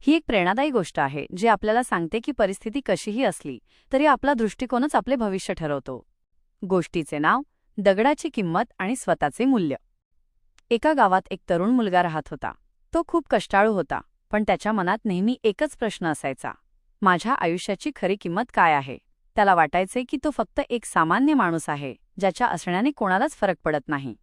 ही एक प्रेरणादायी गोष्ट आहे जी आपल्याला सांगते की परिस्थिती कशीही असली तरी आपला दृष्टिकोनच आपले भविष्य ठरवतो. गोष्टीचे नाव: दगडाची किंमत आणि स्वतःचे मूल्य. एका गावात एक तरुण मुलगा राहत होता. तो खूप कष्टाळू होता, पण त्याच्या मनात नेहमी एकच प्रश्न असायचा: माझ्या आयुष्याची खरी किंमत काय आहे? त्याला वाटायचे की तो फक्त एक सामान्य माणूस आहे, ज्याच्या असण्याने कोणालाच फरक पडत नाही.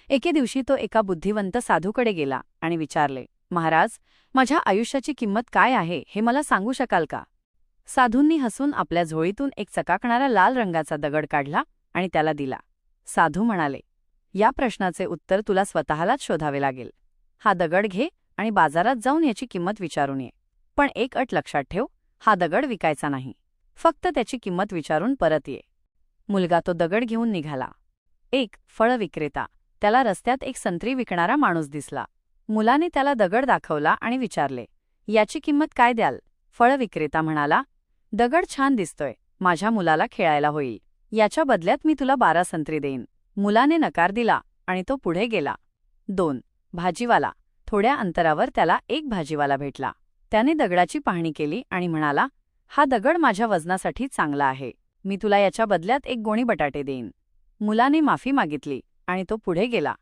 एके दिवशी तो एका बुद्धिवंत साधूकडे गेला आणि विचारले, महाराज, माझ्या आयुष्याची किंमत काय आहे हे मला सांगू शकाल का? साधूंनी हसून आपल्या झोळीतून एक चकाकणारा लाल रंगाचा दगड काढला आणि त्याला दिला. साधू म्हणाले, या प्रश्नाचे उत्तर तुला स्वतःलाच शोधावे लागेल. हा दगड घे आणि बाजारात जाऊन याची किंमत विचारून ये. पण एक अट लक्षात ठेव, हा दगड विकायचा नाही. फक्त त्याची किंमत विचारून परत ये. मुलगा तो दगड घेऊन निघाला. एक फळ विक्रेता. त्याला रस्त्यात एक संत्री विकणारा माणूस दिसला. मुलाने त्याला दगड दाखवला आणि विचारले, याची किंमत काय द्याल? फळ विक्रेता म्हणाला, दगड छान दिसतोय, माझ्या मुलाला खेळायला होईल. याच्या बदल्यात मी तुला 12 संत्री देईन. मुलाने नकार दिला आणि तो पुढे गेला. 2 भाजीवाला. थोड्या अंतरावर त्याला एक भाजीवाला भेटला. त्याने दगडाची पाहणी केली आणि म्हणाला, हा दगड माझ्या वजनासाठी चांगला आहे, मी तुला याच्या बदल्यात एक गोणी बटाटे देईन. मुलाने माफी मागितली आणि तो पुढे गेला.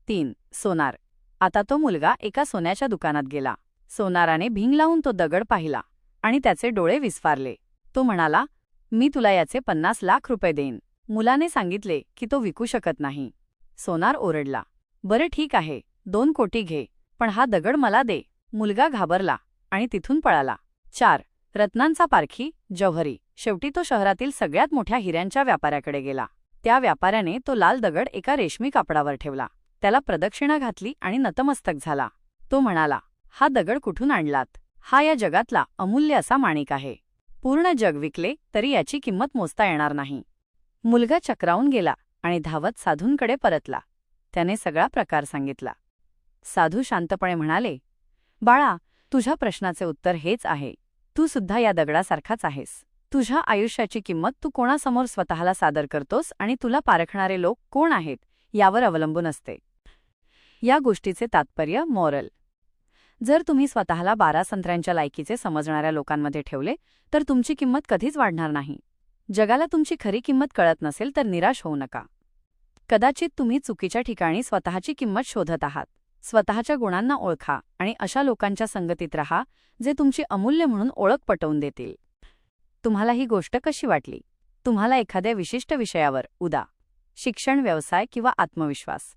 3 सोनार. आता तो मुलगा एका सोन्याच्या दुकानात गेला. सोनाराने भिंग लावून तो दगड पाहिला आणि त्याचे डोळे विस्फारले. तो म्हणाला, मी तुला याचे 50 लाख रुपये देईन. मुलाने सांगितले की तो विकू शकत नाही. सोनार ओरडला, बरं ठीक आहे, 2 कोटी घे, पण हा दगड मला दे. मुलगा घाबरला आणि तिथून पळाला. 4 रत्नांचा पारखी, जौहरी. शेवटी तो शहरातील सगळ्यात मोठ्या हिऱ्यांच्या व्यापाऱ्याकडे गेला. त्या व्यापाऱ्याने तो लाल दगड एका रेशमी कापडावर ठेवला. त्याला प्रदक्षिणा घातली आणि नतमस्तक झाला. तो म्हणाला, हा दगड कुठून आणलात? हा या जगातला अमूल्य असा माणिक आहे. पूर्ण जग विकले तरी याची किंमत मोजता येणार नाही. मुलगा चक्रावून गेला आणि धावत साधूंकडे परतला. त्याने सगळा प्रकार सांगितला. साधू शांतपणे म्हणाले, बाळा, तुझ्या प्रश्नाचे उत्तर हेच आहे. तू सुद्धा या दगडासारखाच आहेस. तुझ्या आयुष्याची किंमत तू कोणासमोर स्वतःला सादर करतोस आणि तुला पारखणारे लोक कोण आहेत यावर अवलंबून असते. या गोष्टीचे तात्पर्य: मॉरल. जर तुम्ही स्वतःला 12 संत्र्यांच्या लायकीचे समजणाऱ्या लोकांमध्ये ठेवले तर तुमची किंमत कधीच वाढणार नाही. जगाला तुमची खरी किंमत कळत नसेल तर निराश होऊ नका. कदाचित तुम्ही चुकीच्या ठिकाणी स्वतःची किंमत शोधत आहात. स्वतःच्या गुणांना ओळखा आणि अशा लोकांच्या संगतीत राहा जे तुमची अमूल्य म्हणून ओळख पटवून देतील. तुम्हाला ही गोष्ट कशी वाटली? तुम्हाला एखाद्या विशिष्ट विषयावर, उदा. शिक्षण, व्यवसाय किंवा आत्मविश्वास